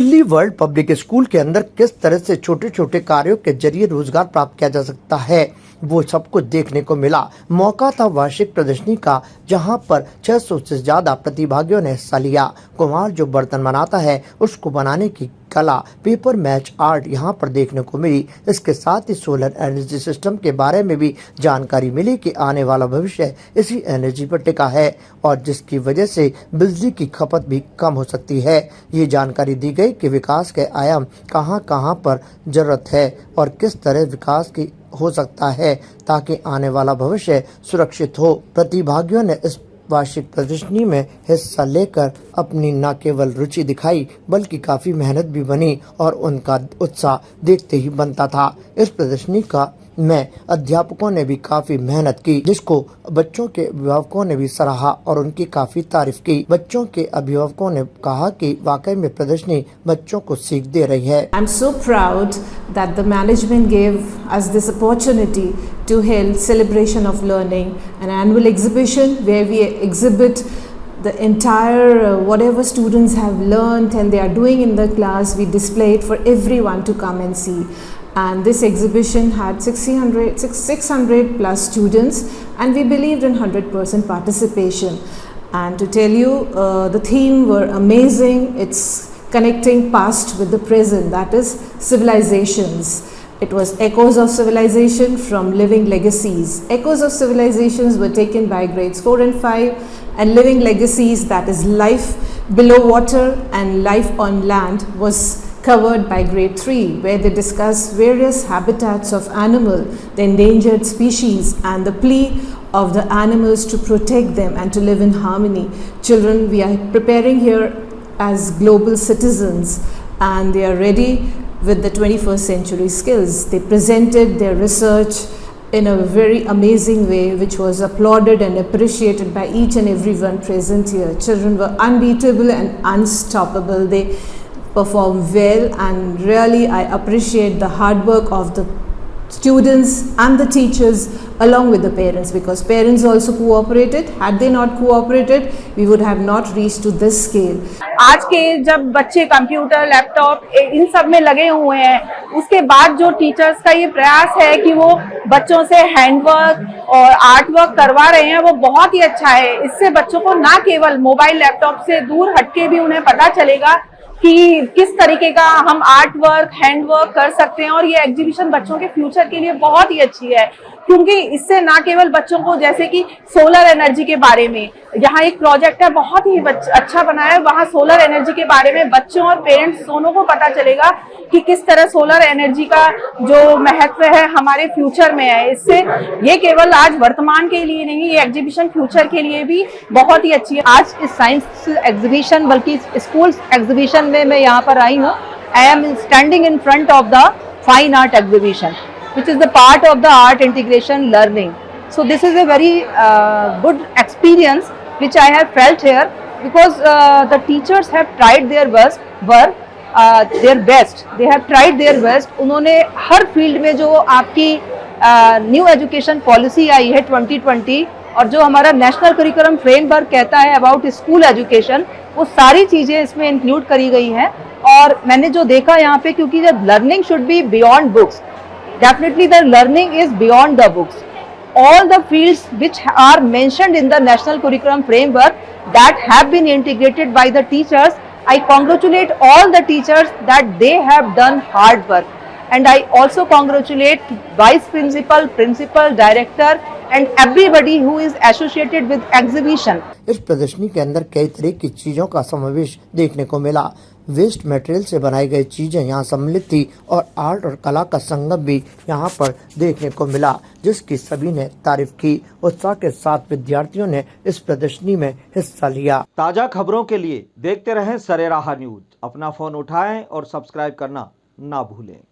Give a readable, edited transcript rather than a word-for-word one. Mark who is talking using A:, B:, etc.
A: Delhi world public school के अंदर किस तरह से छोटे छोटे कार्यों के जरिए रोजगार प्राप्त किया जा सकता है, वो सब कुछ देखने को मिला। मौका था वार्षिक प्रदर्शनी का, जहां पर 600 से ज्यादा प्रतिभागियों ने हिस्सा लिया। कुम्हार जो बर्तन बनाता है, उसको बनाने की कला, पेपर मैच आर्ट यहाँ पर देखने को मिली। इसके साथ ही सोलर एनर्जी सिस्टम के बारे में भी जानकारी मिली कि आने वाला भविष्य इसी एनर्जी पर टिका है और जिसकी वजह से बिजली की खपत भी कम हो सकती है। ये जानकारी दी गई कि विकास के आयाम कहाँ कहाँ पर जरूरत है और किस तरह विकास की हो सकता है ताकि आने वाला भविष्य सुरक्षित हो। प्रतिभागियों ने इस वार्षिक प्रदर्शनी में हिस्सा लेकर अपनी न केवल रुचि दिखाई बल्कि काफी मेहनत भी बनी और उनका उत्साह देखते ही बनता था। इस प्रदर्शनी का में अध्यापकों ने भी काफी मेहनत की, जिसको बच्चों के अभिभावकों ने भी सराहा और उनकी काफी तारीफ की। बच्चों के अभिभावकों ने कहा कि वाकई में प्रदर्शनी बच्चों को सीख दे रही है।
B: I'm so proud that the management gave us this opportunity to hold celebration of learning, an annual exhibition where we exhibit the entire whatever students have learned and they are doing in the class. We display it for everyone to come and see. And this exhibition had 600 plus students, and we believed in 100% participation. And to tell you, the theme were amazing. It's connecting past with the present, that is civilizations. It was echoes of civilization from living legacies. Echoes of civilizations were taken by grades 4 and 5, and living legacies, that is life below water and life on land, was covered by grade 3, where they discuss various habitats of animal, the endangered species, and the plea of the animals to protect them and to live in harmony. Children, we are preparing here as global citizens, and they are ready with the 21st century skills. They presented their research in a very amazing way, which was applauded and appreciated by each and everyone present here. Children were unbeatable and unstoppable. They performed well, and really I appreciate the hard work of the students and the teachers along with the parents, because parents also cooperated. Had they not cooperated, we would have not reached to this scale.
C: आज के जब बच्चे computer, laptop इन सब में लगे हुए हैं, उसके बाद जो टीचर्स का ये प्रयास है कि वो बच्चों से हैंडवर्क और आर्ट वर्क करवा रहे हैं, वो बहुत ही अच्छा है। इससे बच्चों को ना केवल मोबाइल लैपटॉप से दूर हटके भी उन्हें पता चलेगा कि किस तरीके का हम आर्ट वर्क, हैंड वर्क कर सकते हैं। और ये एग्जीबिशन बच्चों के फ्यूचर के लिए बहुत ही अच्छी है, क्योंकि इससे ना केवल बच्चों को, जैसे कि सोलर एनर्जी के बारे में यहाँ एक प्रोजेक्ट है बहुत ही अच्छा बना है, वहाँ सोलर एनर्जी के बारे में बच्चों और पेरेंट्स दोनों को पता चलेगा कि किस तरह सोलर एनर्जी का जो महत्व है हमारे फ्यूचर में है। इससे ये केवल आज वर्तमान के लिए नहीं, ये एग्जीबिशन फ्यूचर के लिए भी बहुत ही अच्छी है।
D: आज इस साइंस एग्जीबिशन बल्कि स्कूल एग्जीबिशन में मैं यहाँ पर आई हूँ। I am standing in front of the fine art exhibition, which is the part of the art integration learning. So this is a very good experience which I have felt here, because the teachers have tried their best. They have tried their best. उन्होंने हर field में जो आपकी new education policy आई है 2020 और जो हमारा national curriculum framework कहता है अबाउट स्कूल एजुकेशन, वो सारी चीज़ें इसमें इंक्लूड करी गई हैं। और मैंने जो देखा यहाँ पे, क्योंकि जब learning should be beyond books, definitely the learning is beyond the books. All the fields which are mentioned in the national curriculum framework that have been integrated by the teachers, I congratulate all the teachers that they have done hard work, and I also congratulate vice principal, principal, director and everybody who is associated with exhibition.
A: इस प्रदर्शनी के अंदर कई तरह की चीजों का समावेश देखने को मिला। वेस्ट मटेरियल से बनाई गई चीजें यहाँ सम्मिलित थी और आर्ट और कला का संगम भी यहाँ पर देखने को मिला, जिसकी सभी ने तारीफ की। उत्साह के साथ विद्यार्थियों ने इस प्रदर्शनी में हिस्सा लिया।
E: ताजा खबरों के लिए देखते रहें सरेराह न्यूज। अपना फोन उठाएं और सब्सक्राइब करना ना भूलें।